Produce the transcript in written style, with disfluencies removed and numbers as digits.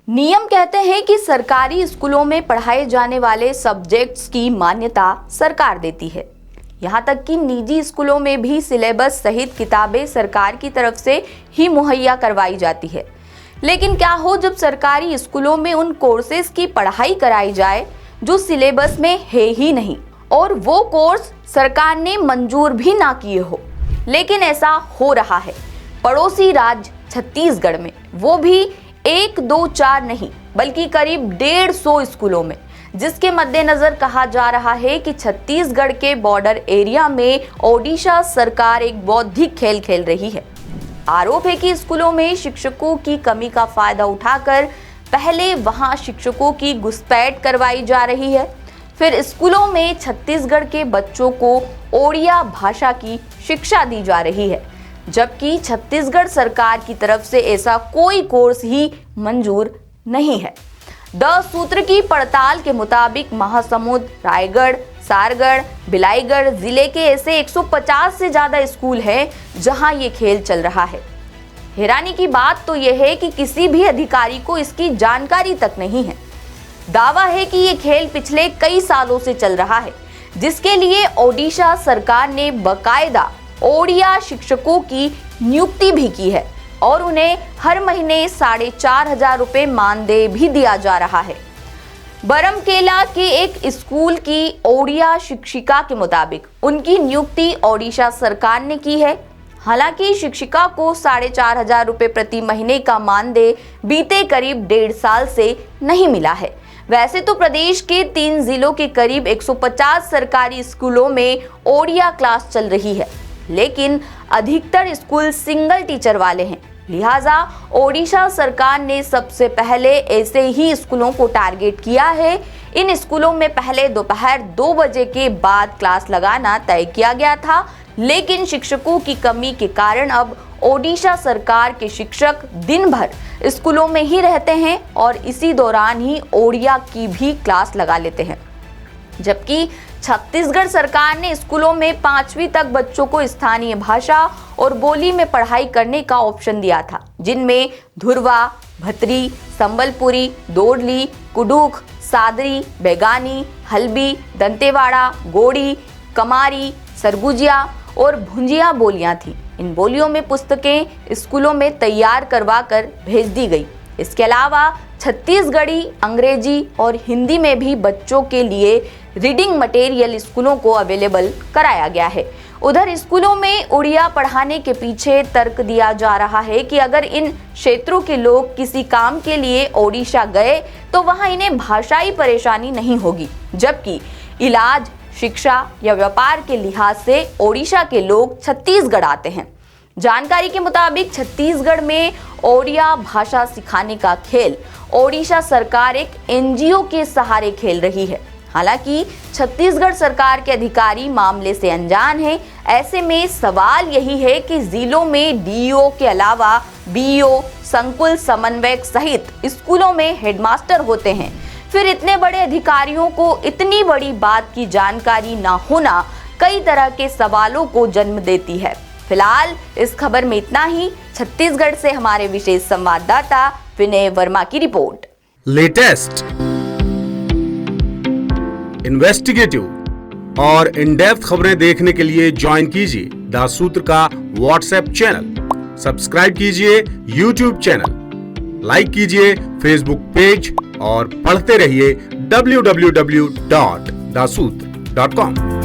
नियम कहते हैं कि सरकारी स्कूलों में पढ़ाए जाने वाले सब्जेक्ट्स की मान्यता सरकार देती है। यहाँ तक कि निजी स्कूलों में भी सिलेबस सहित किताबें सरकार की तरफ से ही मुहैया करवाई जाती है। लेकिन क्या हो जब सरकारी स्कूलों में उन कोर्सेज की पढ़ाई कराई जाए जो सिलेबस में है ही नहीं और वो कोर्स सरकार ने मंजूर भी ना किए हो। लेकिन ऐसा हो रहा है पड़ोसी राज्य छत्तीसगढ़ में, वो भी 1, 2, 4 नहीं बल्कि करीब 150 स्कूलों में, जिसके मद्देनजर कहा जा रहा है कि छत्तीसगढ़ के बॉर्डर एरिया में ओडिशा सरकार एक बौद्धिक खेल खेल रही है। आरोप है कि स्कूलों में शिक्षकों की कमी का फायदा उठाकर पहले वहां शिक्षकों की घुसपैठ करवाई जा रही है, फिर स्कूलों में छत्तीसगढ़ के बच्चों को ओडिया भाषा की शिक्षा दी जा रही है, जबकि छत्तीसगढ़ सरकार की तरफ से ऐसा कोई कोर्स ही मंजूर नहीं है। 10 सूत्र की पड़ताल के मुताबिक महासमुंद, रायगढ़, सारगढ़, बिलाईगढ़ जिले के ऐसे 150 से ज्यादा स्कूल हैं जहां ये खेल चल रहा है। हैरानी की बात तो यह है कि किसी भी अधिकारी को इसकी जानकारी तक नहीं है। दावा है कि ये खेल पिछले कई सालों से चल रहा है, जिसके लिए ओडिशा सरकार ने बकायदा ओडिया शिक्षकों की नियुक्ति भी की है और उन्हें हर महीने 4,500 रुपए मानदेय भी दिया जा रहा है। बरमकेला के एक स्कूल की ओडिया शिक्षिका के मुताबिक उनकी नियुक्ति ओडिशा सरकार ने की है। हालांकि शिक्षिका को 4,500 रुपए प्रति महीने का मानदेय बीते करीब 1.5 साल से नहीं मिला है। वैसे तो प्रदेश के 3 जिलों के करीब 150 सरकारी स्कूलों में ओडिया क्लास चल रही है, लेकिन अधिकतर स्कूल सिंगल टीचर वाले हैं। लिहाजा ओडिशा सरकार ने सबसे पहले ऐसे ही स्कूलों को टारगेट किया है। इन स्कूलों में पहले दोपहर 2 बजे के बाद क्लास लगाना तय किया गया था, लेकिन शिक्षकों की कमी के कारण अब ओडिशा सरकार के शिक्षक दिन भर स्कूलों में ही रहते हैं और इसी दौरान ही ओडिया की भी क्लास लगा लेते हैं। जबकि छत्तीसगढ़ सरकार ने स्कूलों में 5वीं तक बच्चों को स्थानीय भाषा और बोली में पढ़ाई करने का ऑप्शन दिया था, जिनमें धुरवा, भतरी, संबलपुरी, दोडली, कुडुख, सादरी, बेगानी, हल्बी, दंतेवाड़ा, गोड़ी, कमारी, सरगुजिया और भुंजिया बोलियां थीं। इन बोलियों में पुस्तकें स्कूलों में तैयार करवा कर भेज दी गई। इसके अलावा छत्तीसगढ़ी, अंग्रेजी और हिंदी में भी बच्चों के लिए रीडिंग मटेरियल स्कूलों को अवेलेबल कराया गया है। उधर स्कूलों में उड़िया पढ़ाने के पीछे तर्क दिया जा रहा है कि अगर इन क्षेत्रों के लोग किसी काम के लिए ओडिशा गए तो वहां इन्हें भाषाई परेशानी नहीं होगी, जबकि इलाज, शिक्षा या व्यापार के लिहाज से ओडिशा के लोग छत्तीसगढ़ आते हैं। जानकारी के मुताबिक छत्तीसगढ़ में ओडिया भाषा सिखाने का खेल ओडिशा सरकार एक एनजीओ के सहारे खेल रही है। हालांकि छत्तीसगढ़ सरकार के अधिकारी मामले से अनजान हैं। ऐसे में सवाल यही है कि जिलों में डीईओ के अलावा बीईओ, संकुल समन्वयक सहित स्कूलों में हेडमास्टर होते हैं, फिर इतने बड़े अधिकारियों को इतनी बड़ी बात की जानकारी ना होना कई तरह के सवालों को जन्म देती है। फिलहाल इस खबर में इतना ही। छत्तीसगढ़ से हमारे विशेष संवाददाता विनय वर्मा की रिपोर्ट। लेटेस्ट, इन्वेस्टिगेटिव और इन डेप्थ खबरें देखने के लिए ज्वाइन कीजिए द सूत्र का व्हाट्सएप चैनल, सब्सक्राइब कीजिए यूट्यूब चैनल, लाइक कीजिए फेसबुक पेज और पढ़ते रहिए www.daसूत्र.com।